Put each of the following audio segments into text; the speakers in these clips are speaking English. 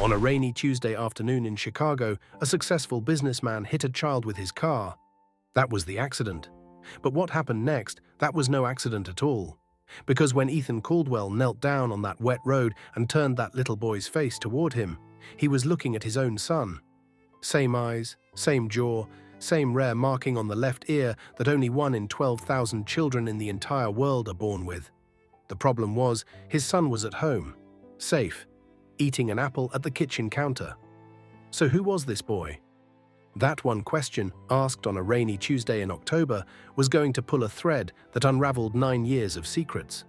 On a rainy Tuesday afternoon in Chicago, a successful businessman hit a child with his car. That was the accident. But what happened next, that was no accident at all. Because when Ethan Caldwell knelt down on that wet road and turned that little boy's face toward him, he was looking at his own son. Same eyes, same jaw, same rare marking on the left ear that only 1 in 12,000 children in the entire world are born with. The problem was, his son was at home, safe, eating an apple at the kitchen counter. So who was this boy? That one question, asked on a rainy Tuesday in October, was going to pull a thread that unraveled 9 years of secrets.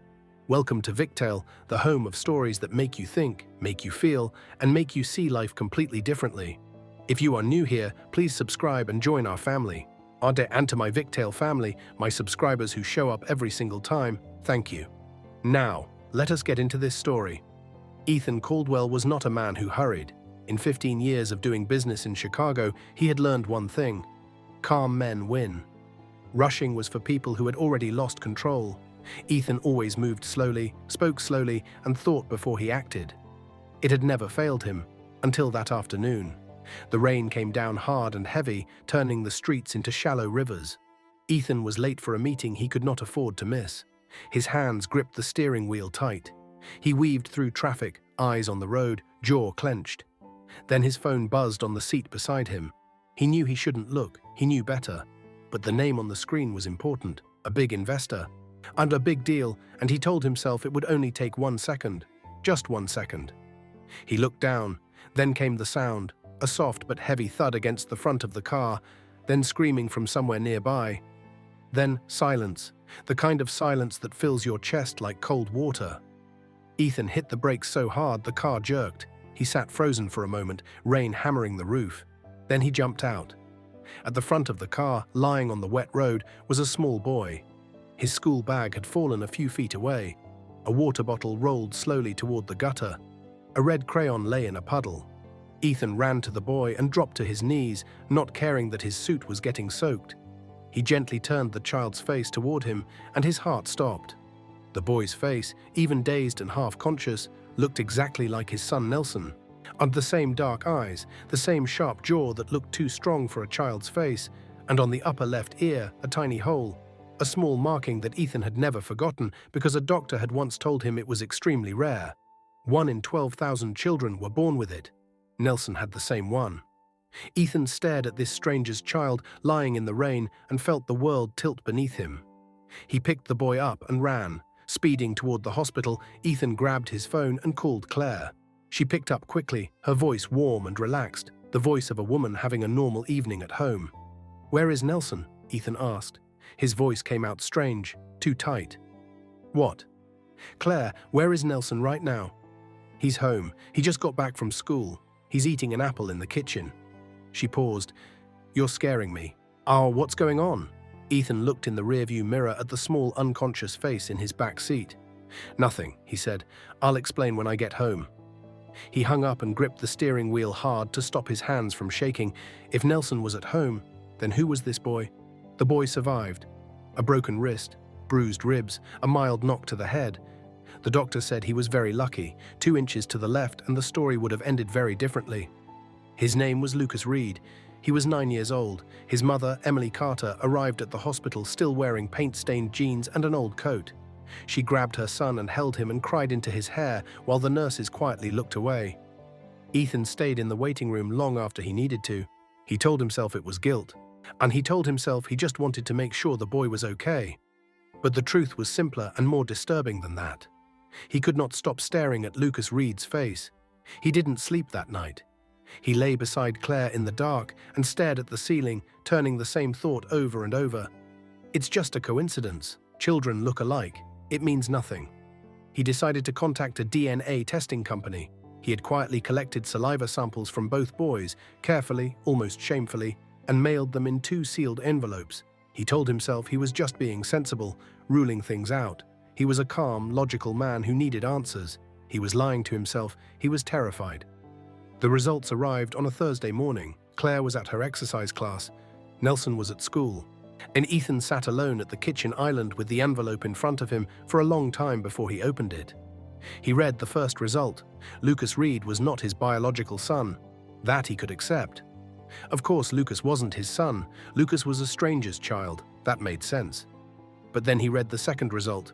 Welcome to Victale, the home of stories that make you think, make you feel, and make you see life completely differently. If you are new here, please subscribe and join our family. And to my Victale family, my subscribers who show up every single time, thank you. Now, let us get into this story. Ethan Caldwell was not a man who hurried. In 15 years of doing business in Chicago, he had learned one thing: calm men win. Rushing was for people who had already lost control. Ethan always moved slowly, spoke slowly, and thought before he acted. It had never failed him, until that afternoon. The rain came down hard and heavy, turning the streets into shallow rivers. Ethan was late for a meeting he could not afford to miss. His hands gripped the steering wheel tight. He weaved through traffic, eyes on the road, jaw clenched. Then his phone buzzed on the seat beside him. He knew he shouldn't look, he knew better. But the name on the screen was important, a big investor. And a big deal, and he told himself it would only take 1 second. Just 1 second. He looked down, then came the sound, a soft but heavy thud against the front of the car, then screaming from somewhere nearby. Then silence, the kind of silence that fills your chest like cold water. Ethan hit the brakes so hard the car jerked. He sat frozen for a moment, rain hammering the roof. Then he jumped out. At the front of the car, lying on the wet road, was a small boy. His school bag had fallen a few feet away. A water bottle rolled slowly toward the gutter. A red crayon lay in a puddle. Ethan ran to the boy and dropped to his knees, not caring that his suit was getting soaked. He gently turned the child's face toward him, and his heart stopped. The boy's face, even dazed and half-conscious, looked exactly like his son Nelson. And the same dark eyes, the same sharp jaw that looked too strong for a child's face, and on the upper left ear, a tiny hole, a small marking that Ethan had never forgotten because a doctor had once told him it was extremely rare. 1 in 12,000 children were born with it. Nelson had the same one. Ethan stared at this stranger's child lying in the rain and felt the world tilt beneath him. He picked the boy up and ran. Speeding toward the hospital, Ethan grabbed his phone and called Claire. She picked up quickly, her voice warm and relaxed, the voice of a woman having a normal evening at home. "Where is Nelson?" Ethan asked. His voice came out strange, too tight. "What?" "Claire, where is Nelson right now?" "He's home. He just got back from school. He's eating an apple in the kitchen." She paused. "You're scaring me." "Oh, what's going on?" Ethan looked in the rearview mirror at the small, unconscious face in his back seat. "Nothing," he said. "I'll explain when I get home." He hung up and gripped the steering wheel hard to stop his hands from shaking. If Nelson was at home, then who was this boy? The boy survived. A broken wrist, bruised ribs, a mild knock to the head. The doctor said he was very lucky, 2 inches to the left, and the story would have ended very differently. His name was Lucas Reed. He was 9 years old. His mother, Emily Carter, arrived at the hospital still wearing paint-stained jeans and an old coat. She grabbed her son and held him and cried into his hair while the nurses quietly looked away. Ethan stayed in the waiting room long after he needed to. He told himself it was guilt, and he told himself he just wanted to make sure the boy was okay. But the truth was simpler and more disturbing than that. He could not stop staring at Lucas Reed's face. He didn't sleep that night. He lay beside Claire in the dark and stared at the ceiling, turning the same thought over and over. It's just a coincidence. Children look alike. It means nothing. He decided to contact a DNA testing company. He had quietly collected saliva samples from both boys, carefully, almost shamefully, and mailed them in 2 sealed envelopes. He told himself he was just being sensible, ruling things out. He was a calm, logical man who needed answers. He was lying to himself. He was terrified. The results arrived on a Thursday morning. Claire was at her exercise class. Nelson was at school. And Ethan sat alone at the kitchen island with the envelope in front of him for a long time before he opened it. He read the first result. Lucas Reed was not his biological son. That he could accept. Of course, Lucas wasn't his son. Lucas was a stranger's child. That made sense. But then he read the second result.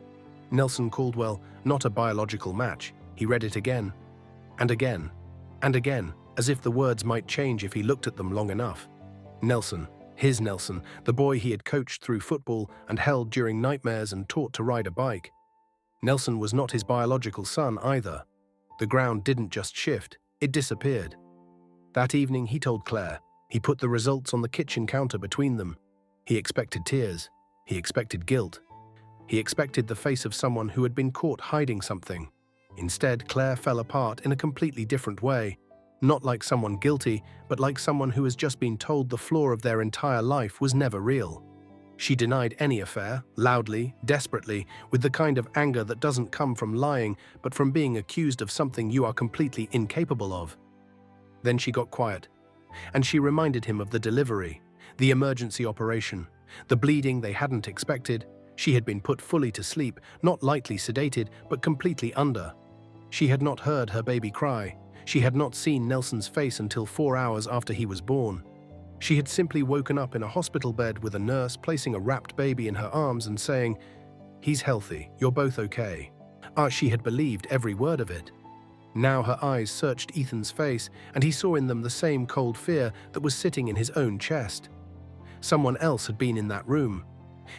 Nelson Caldwell, not a biological match. He read it again, and again, and again, as if the words might change if he looked at them long enough. Nelson, his Nelson, the boy he had coached through football and held during nightmares and taught to ride a bike. Nelson was not his biological son either. The ground didn't just shift, it disappeared. That evening he told Claire. He put the results on the kitchen counter between them. He expected tears. He expected guilt. He expected the face of someone who had been caught hiding something. Instead, Claire fell apart in a completely different way. Not like someone guilty, but like someone who has just been told the flaw of their entire life was never real. She denied any affair, loudly, desperately, with the kind of anger that doesn't come from lying, but from being accused of something you are completely incapable of. Then she got quiet, and she reminded him of the delivery, the emergency operation, the bleeding they hadn't expected. She had been put fully to sleep, not lightly sedated, but completely under. She had not heard her baby cry. She had not seen Nelson's face until 4 hours after he was born. She had simply woken up in a hospital bed with a nurse placing a wrapped baby in her arms and saying, "He's healthy, you're both okay." She had believed every word of it. Now her eyes searched Ethan's face, and he saw in them the same cold fear that was sitting in his own chest. Someone else had been in that room.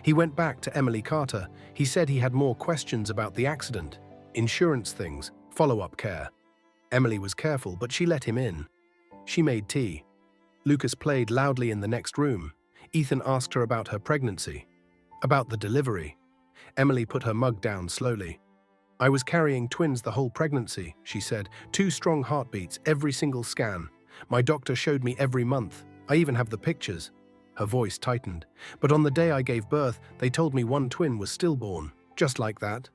He went back to Emily Carter. He said he had more questions about the accident, insurance things, follow-up care. Emily was careful, but she let him in. She made tea. Lucas played loudly in the next room. Ethan asked her about her pregnancy, about the delivery. Emily put her mug down slowly. "I was carrying twins the whole pregnancy," she said. "2 strong heartbeats, every single scan. My doctor showed me every month. I even have the pictures." Her voice tightened. "But on the day I gave birth, they told me 1 twin was stillborn. Just like that.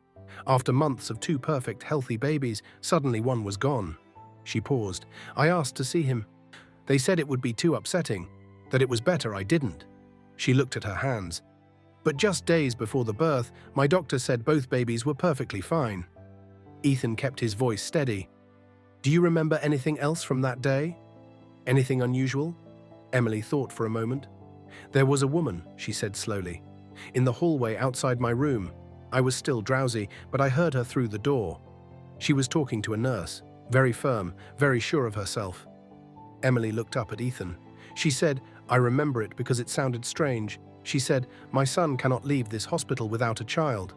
After months of 2 perfect, healthy babies, suddenly 1 was gone." She paused. "I asked to see him. They said it would be too upsetting, that it was better I didn't." She looked at her hands. "But just days before the birth, my doctor said both babies were perfectly fine." Ethan kept his voice steady. "Do you remember anything else from that day? Anything unusual?" Emily thought for a moment. "There was a woman," she said slowly, "in the hallway outside my room. I was still drowsy, but I heard her through the door. She was talking to a nurse, very firm, very sure of herself." Emily looked up at Ethan. She said, "I remember it because it sounded strange." She said, "My son cannot leave this hospital without a child."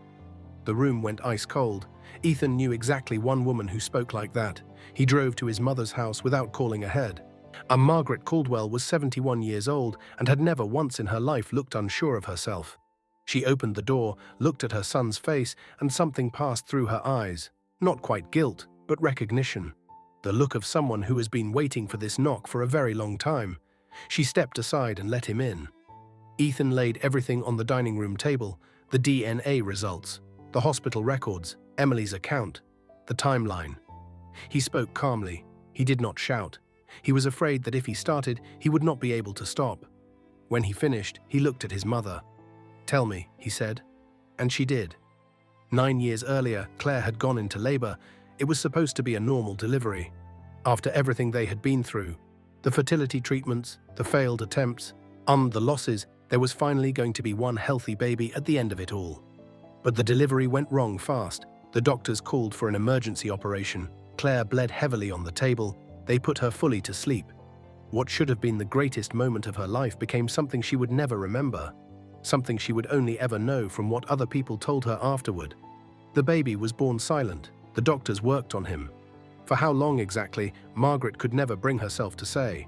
The room went ice cold. Ethan knew exactly one woman who spoke like that. He drove to his mother's house without calling ahead. Margaret Caldwell was 71 years old and had never once in her life looked unsure of herself. She opened the door, looked at her son's face, and something passed through her eyes. Not quite guilt, but recognition. The look of someone who has been waiting for this knock for a very long time. She stepped aside and let him in. Ethan laid everything on the dining room table, the DNA results, the hospital records, Emily's account, the timeline. He spoke calmly. He did not shout. He was afraid that if he started, he would not be able to stop. When he finished, he looked at his mother. "Tell me," he said. And she did. 9 years earlier, Claire had gone into labor. It was supposed to be a normal delivery. After everything they had been through, the fertility treatments, the failed attempts, the losses, there was finally going to be one healthy baby at the end of it all. But the delivery went wrong fast. The doctors called for an emergency operation. Claire bled heavily on the table. They put her fully to sleep. What should have been the greatest moment of her life became something she would never remember. Something she would only ever know from what other people told her afterward. The baby was born silent. The doctors worked on him. For how long exactly, Margaret could never bring herself to say.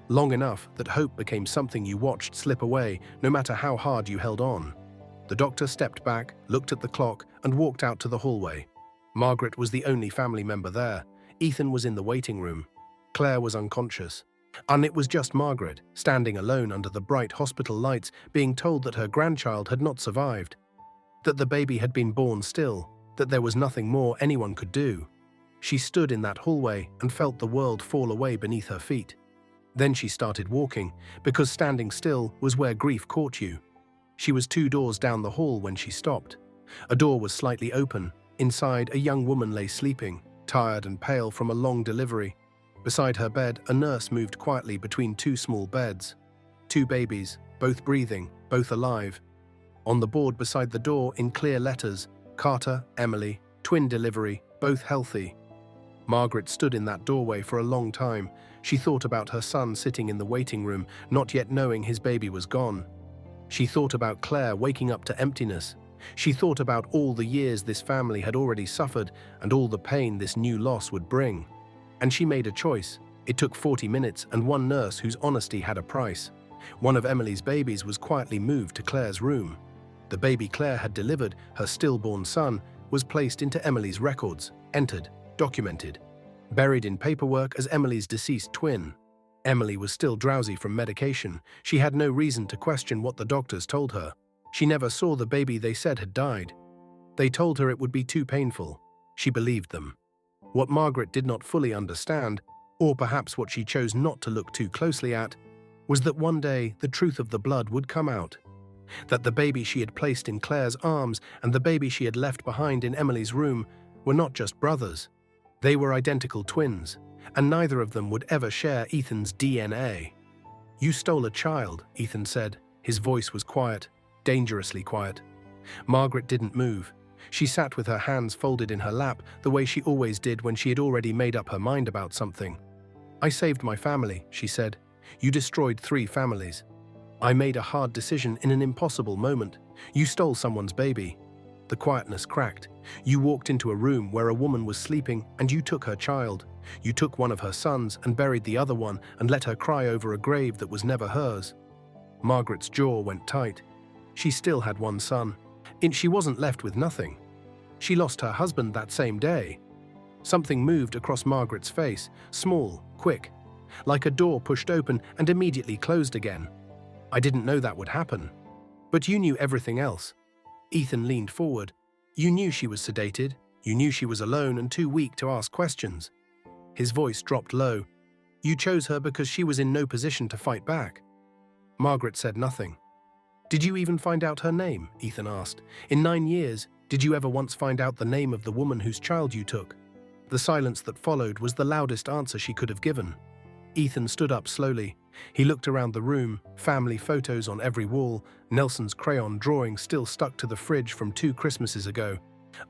Long enough that hope became something you watched slip away, no matter how hard you held on. The doctor stepped back, looked at the clock, and walked out to the hallway. Margaret was the only family member there. Ethan was in the waiting room. Claire was unconscious. And it was just Margaret, standing alone under the bright hospital lights, being told that her grandchild had not survived. That the baby had been born still. That there was nothing more anyone could do. She stood in that hallway and felt the world fall away beneath her feet. Then she started walking, because standing still was where grief caught you. She was 2 doors down the hall when she stopped. A door was slightly open. Inside, a young woman lay sleeping, tired and pale from a long delivery. Beside her bed, a nurse moved quietly between two small beds. Two babies, both breathing, both alive. On the board beside the door, in clear letters, Carter, Emily, twin delivery, both healthy. Margaret stood in that doorway for a long time. She thought about her son sitting in the waiting room, not yet knowing his baby was gone. She thought about Claire waking up to emptiness. She thought about all the years this family had already suffered and all the pain this new loss would bring. And she made a choice. It took 40 minutes and one nurse whose honesty had a price. One of Emily's babies was quietly moved to Claire's room. The baby Claire had delivered, her stillborn son, was placed into Emily's records, entered, documented, buried in paperwork as Emily's deceased twin. Emily was still drowsy from medication. She had no reason to question what the doctors told her. She never saw the baby they said had died. They told her it would be too painful. She believed them. What Margaret did not fully understand, or perhaps what she chose not to look too closely at, was that one day the truth of the blood would come out. That the baby she had placed in Claire's arms and the baby she had left behind in Emily's room were not just brothers. They were identical twins, and neither of them would ever share Ethan's DNA. "You stole a child," Ethan said. His voice was quiet, dangerously quiet. Margaret didn't move. She sat with her hands folded in her lap, the way she always did when she had already made up her mind about something. "I saved my family," she said. "You destroyed 3 families. I made a hard decision in an impossible moment. You stole someone's baby." The quietness cracked. "You walked into a room where a woman was sleeping and you took her child. You took one of her sons and buried the other one and let her cry over a grave that was never hers." Margaret's jaw went tight. She still had one son. She wasn't left with nothing. She lost her husband that same day. Something moved across Margaret's face, small, quick, like a door pushed open and immediately closed again. "I didn't know that would happen." "But you knew everything else." Ethan leaned forward. "You knew she was sedated. You knew she was alone and too weak to ask questions." His voice dropped low. "You chose her because she was in no position to fight back." Margaret said nothing. "Did you even find out her name?" Ethan asked. "In 9 years, did you ever once find out the name of the woman whose child you took?" The silence that followed was the loudest answer she could have given. Ethan stood up slowly. He looked around the room, family photos on every wall, Nelson's crayon drawing still stuck to the fridge from 2 Christmases ago,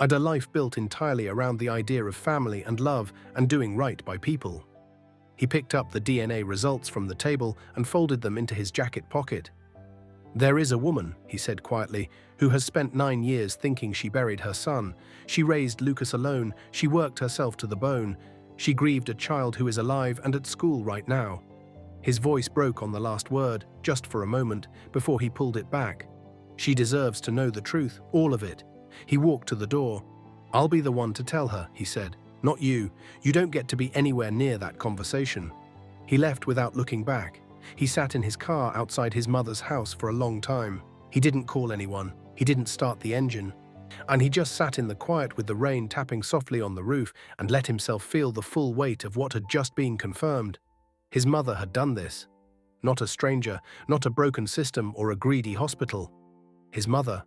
and a life built entirely around the idea of family and love and doing right by people. He picked up the DNA results from the table and folded them into his jacket pocket. "There is a woman," he said quietly, "who has spent 9 years thinking she buried her son. She raised Lucas alone, she worked herself to the bone. She grieved a child who is alive and at school right now." His voice broke on the last word, just for a moment, before he pulled it back. "She deserves to know the truth, all of it." He walked to the door. "I'll be the one to tell her," he said. "Not you. You don't get to be anywhere near that conversation." He left without looking back. He sat in his car outside his mother's house for a long time. He didn't call anyone. He didn't start the engine. And he just sat in the quiet with the rain tapping softly on the roof and let himself feel the full weight of what had just been confirmed. His mother had done this. Not a stranger, not a broken system or a greedy hospital. His mother.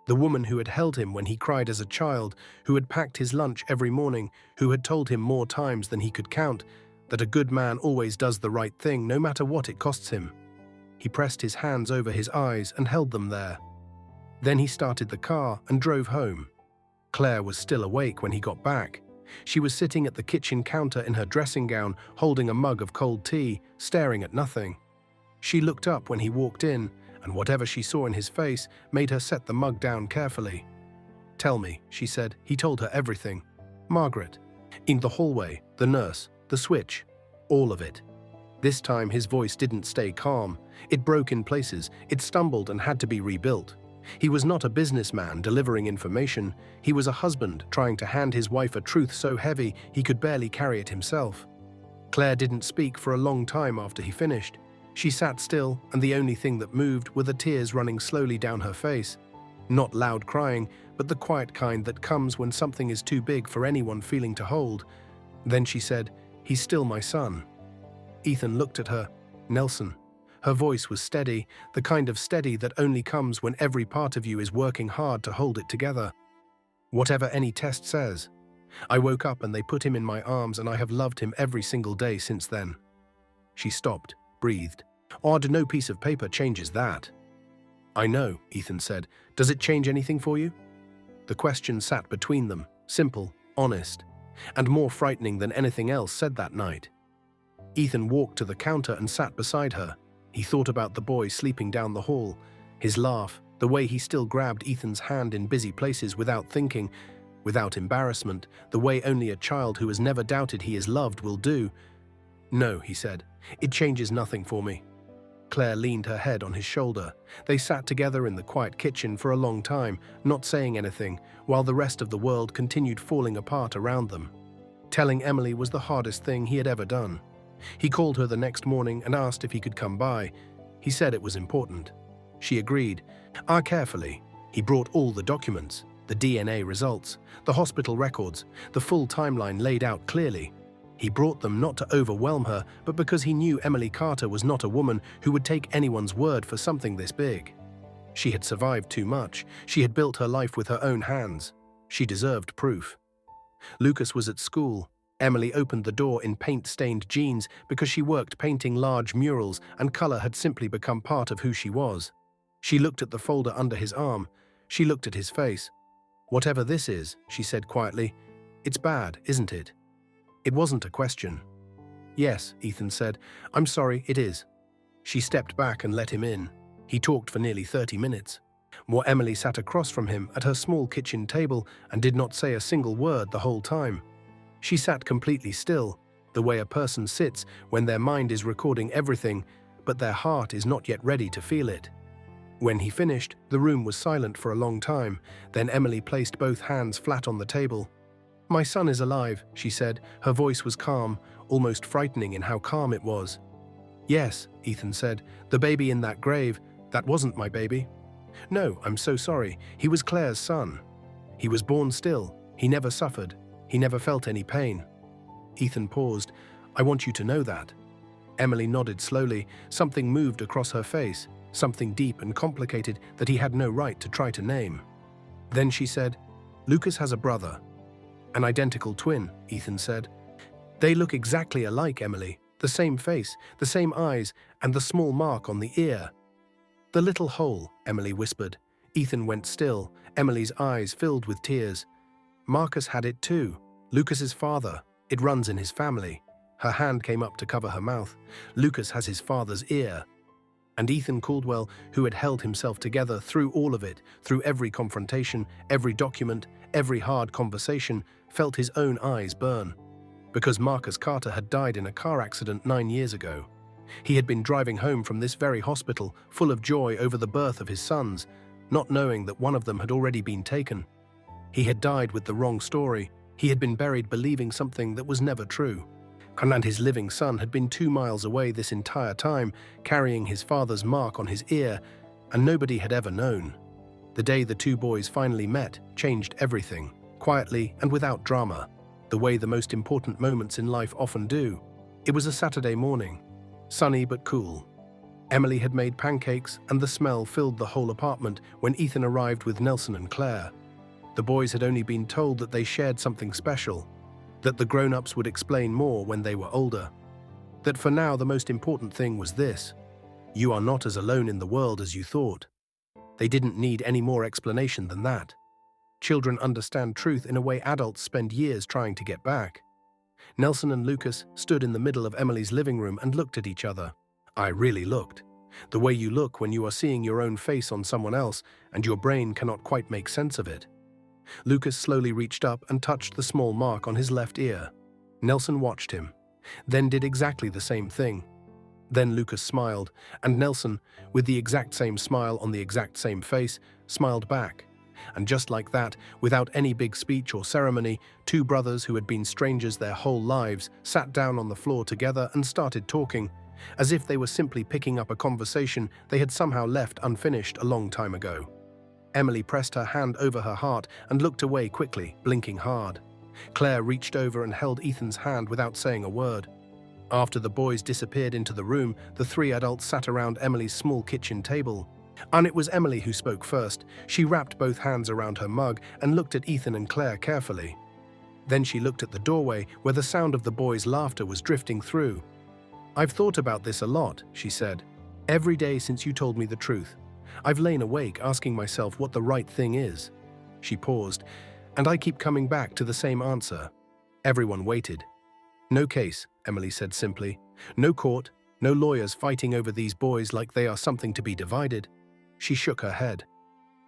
The woman who had held him when he cried as a child, who had packed his lunch every morning, who had told him more times than he could count that a good man always does the right thing no matter what it costs him. He pressed his hands over his eyes and held them there. Then he started the car and drove home. Claire was still awake when he got back. She was sitting at the kitchen counter in her dressing gown, holding a mug of cold tea, staring at nothing. She looked up when he walked in, and whatever she saw in his face made her set the mug down carefully. "Tell me," she said. He told her everything. "Margaret." In the hallway, the nurse, the switch, all of it. This time his voice didn't stay calm. It broke in places, it stumbled and had to be rebuilt. He was not a businessman delivering information. He was a husband trying to hand his wife a truth so heavy he could barely carry it himself. Claire didn't speak for a long time after he finished. She sat still, and the only thing that moved were the tears running slowly down her face. Not loud crying, but the quiet kind that comes when something is too big for anyone feeling to hold. Then she said, "He's still my son." Ethan looked at her. "Nelson." Her voice was steady, the kind of steady that only comes when every part of you is working hard to hold it together. Whatever any test says. I woke up and they put him in my arms and I have loved him every single day since then." She stopped, breathed. "Odd, no piece of paper changes that." "I know," Ethan said. "Does it change anything for you?" The question sat between them, simple, honest, and more frightening than anything else said that night. Ethan walked to the counter and sat beside her. He thought about the boy sleeping down the hall, his laugh, the way he still grabbed Ethan's hand in busy places without thinking, without embarrassment, the way only a child who has never doubted he is loved will do. "No," he said, "it changes nothing for me." Claire leaned her head on his shoulder. They sat together in the quiet kitchen for a long time, not saying anything, while the rest of the world continued falling apart around them. Telling Emily was the hardest thing he had ever done. He called her the next morning and asked if he could come by. He said it was important. She agreed. Carefully. He brought all the documents, the DNA results, the hospital records, the full timeline laid out clearly. He brought them not to overwhelm her, but because he knew Emily Carter was not a woman who would take anyone's word for something this big. She had survived too much. She had built her life with her own hands. She deserved proof. Lucas was at school. Emily opened the door in paint-stained jeans because she worked painting large murals and color had simply become part of who she was. She looked at the folder under his arm. She looked at his face. "Whatever this is," she said quietly, "it's bad, isn't it?" It wasn't a question. "Yes," Ethan said. "I'm sorry, it is." She stepped back and let him in. He talked for nearly 30 minutes. While Emily sat across from him at her small kitchen table and did not say a single word the whole time. She sat completely still, the way a person sits when their mind is recording everything, but their heart is not yet ready to feel it. When he finished, the room was silent for a long time. Then Emily placed both hands flat on the table. "My son is alive," she said. Her voice was calm, almost frightening in how calm it was. "Yes," Ethan said. "The baby in that grave, that wasn't my baby." "No, I'm so sorry. He was Claire's son. He was born still. He never suffered. He never felt any pain." Ethan paused. "I want you to know that." Emily nodded slowly. Something moved across her face, something deep and complicated that he had no right to try to name. Then she said, "Lucas has a brother." "An identical twin," Ethan said. "They look exactly alike, Emily. The same face, the same eyes, and the small mark on the ear." "The little hole," Emily whispered. Ethan went still, Emily's eyes filled with tears. "Marcus had it too. Lucas's father. It runs in his family." Her hand came up to cover her mouth. "Lucas has his father's ear." And Ethan Caldwell, who had held himself together through all of it, through every confrontation, every document, every hard conversation, felt his own eyes burn. Because Marcus Carter had died in a car accident 9 years ago. He had been driving home from this very hospital, full of joy over the birth of his sons, not knowing that one of them had already been taken. He had died with the wrong story. He had been buried believing something that was never true. And his living son had been 2 miles away this entire time, carrying his father's mark on his ear, and nobody had ever known. The day the two boys finally met changed everything, quietly and without drama, the way the most important moments in life often do. It was a Saturday morning, sunny but cool. Emily had made pancakes, and the smell filled the whole apartment when Ethan arrived with Nelson and Claire. The boys had only been told that they shared something special, that the grown-ups would explain more when they were older. That for now the most important thing was this: you are not as alone in the world as you thought. They didn't need any more explanation than that. Children understand truth in a way adults spend years trying to get back. Nelson and Lucas stood in the middle of Emily's living room and looked at each other. I really looked. The way you look when you are seeing your own face on someone else and your brain cannot quite make sense of it. Lucas slowly reached up and touched the small mark on his left ear. Nelson watched him, then did exactly the same thing. Then Lucas smiled, and Nelson, with the exact same smile on the exact same face, smiled back. And just like that, without any big speech or ceremony, two brothers who had been strangers their whole lives sat down on the floor together and started talking, as if they were simply picking up a conversation they had somehow left unfinished a long time ago. Emily pressed her hand over her heart and looked away quickly, blinking hard. Claire reached over and held Ethan's hand without saying a word. After the boys disappeared into the room, the three adults sat around Emily's small kitchen table. And it was Emily who spoke first. She wrapped both hands around her mug and looked at Ethan and Claire carefully. Then she looked at the doorway where the sound of the boys' laughter was drifting through. "I've thought about this a lot," she said. "Every day since you told me the truth. I've lain awake asking myself what the right thing is." She paused, "And I keep coming back to the same answer." Everyone waited. "No case," Emily said simply. "No court, no lawyers fighting over these boys like they are something to be divided." She shook her head.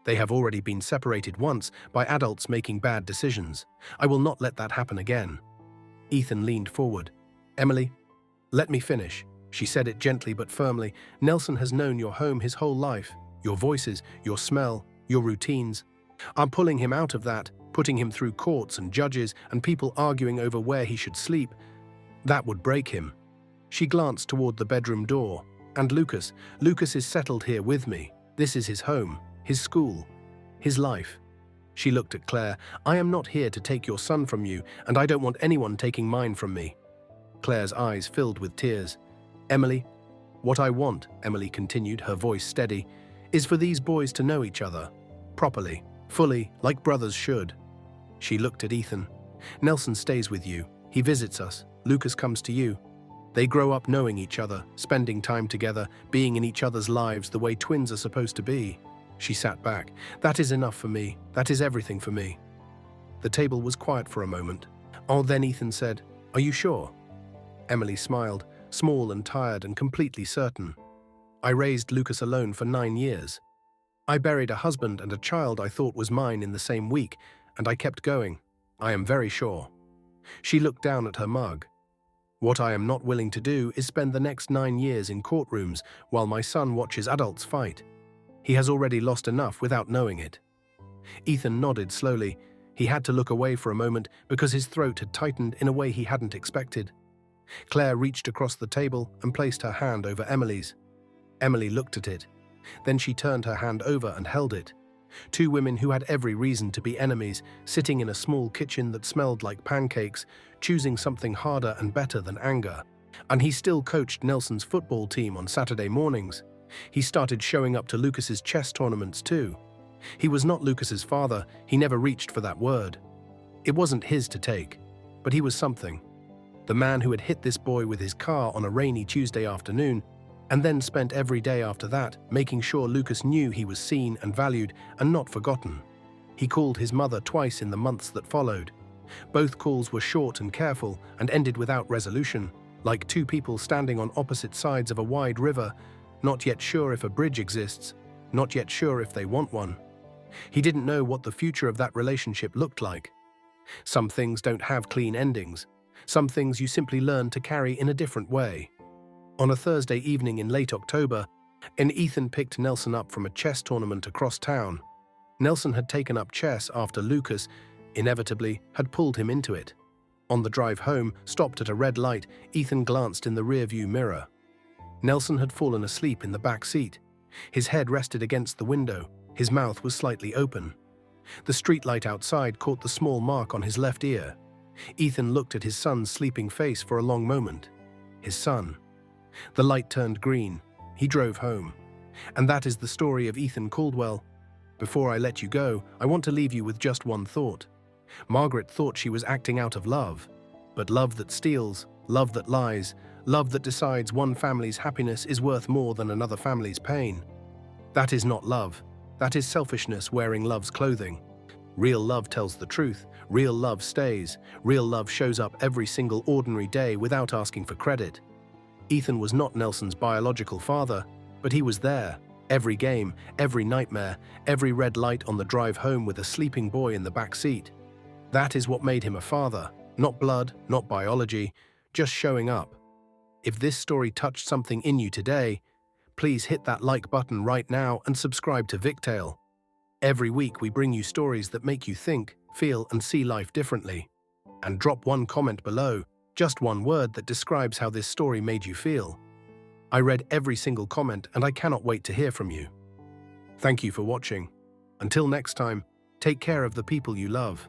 "They have already been separated once by adults making bad decisions. I will not let that happen again." Ethan leaned forward. "Emily, let me finish." She said it gently but firmly. "Nelson has known your home his whole life. Your voices, your smell, your routines. I'm pulling him out of that, putting him through courts and judges and people arguing over where he should sleep. That would break him." She glanced toward the bedroom door. "And Lucas is settled here with me. This is his home, his school, his life." She looked at Claire. "I am not here to take your son from you, and I don't want anyone taking mine from me." Claire's eyes filled with tears. "Emily, what I want," Emily continued, her voice steady, "is for these boys to know each other. Properly, fully, like brothers should." She looked at Ethan. "Nelson stays with you. He visits us. Lucas comes to you. They grow up knowing each other, spending time together, being in each other's lives the way twins are supposed to be." She sat back. "That is enough for me. That is everything for me." The table was quiet for a moment. Oh, then Ethan said, "Are you sure?" Emily smiled, small and tired and completely certain. "I raised Lucas alone for 9 years. I buried a husband and a child I thought was mine in the same week, and I kept going. I am very sure." She looked down at her mug. "What I am not willing to do is spend the next 9 years in courtrooms while my son watches adults fight. He has already lost enough without knowing it." Ethan nodded slowly. He had to look away for a moment because his throat had tightened in a way he hadn't expected. Claire reached across the table and placed her hand over Emily's. Emily looked at it. Then she turned her hand over and held it. Two women who had every reason to be enemies, sitting in a small kitchen that smelled like pancakes, choosing something harder and better than anger. And he still coached Nelson's football team on Saturday mornings. He started showing up to Lucas's chess tournaments too. He was not Lucas's father. He never reached for that word. It wasn't his to take, but he was something. The man who had hit this boy with his car on a rainy Tuesday afternoon, and then spent every day after that making sure Lucas knew he was seen and valued and not forgotten. He called his mother twice in the months that followed. Both calls were short and careful and ended without resolution, like two people standing on opposite sides of a wide river, not yet sure if a bridge exists, not yet sure if they want one. He didn't know what the future of that relationship looked like. Some things don't have clean endings. Some things you simply learn to carry in a different way. On a Thursday evening in late October, Ethan picked Nelson up from a chess tournament across town. Nelson had taken up chess after Lucas, inevitably, had pulled him into it. On the drive home, stopped at a red light, Ethan glanced in the rearview mirror. Nelson had fallen asleep in the back seat. His head rested against the window. His mouth was slightly open. The streetlight outside caught the small mark on his left ear. Ethan looked at his son's sleeping face for a long moment. His son. The light turned green. He drove home. And that is the story of Ethan Caldwell. Before I let you go, I want to leave you with just one thought. Margaret thought she was acting out of love. But love that steals, love that lies, love that decides one family's happiness is worth more than another family's pain. That is not love. That is selfishness wearing love's clothing. Real love tells the truth. Real love stays. Real love shows up every single ordinary day without asking for credit. Ethan was not Nelson's biological father, but he was there. Every game, every nightmare, every red light on the drive home with a sleeping boy in the back seat. That is what made him a father. Not blood, not biology, just showing up. If this story touched something in you today, please hit that like button right now and subscribe to Victale. Every week we bring you stories that make you think, feel, and see life differently. And drop one comment below, just one word that describes how this story made you feel. I read every single comment and I cannot wait to hear from you. Thank you for watching. Until next time, take care of the people you love.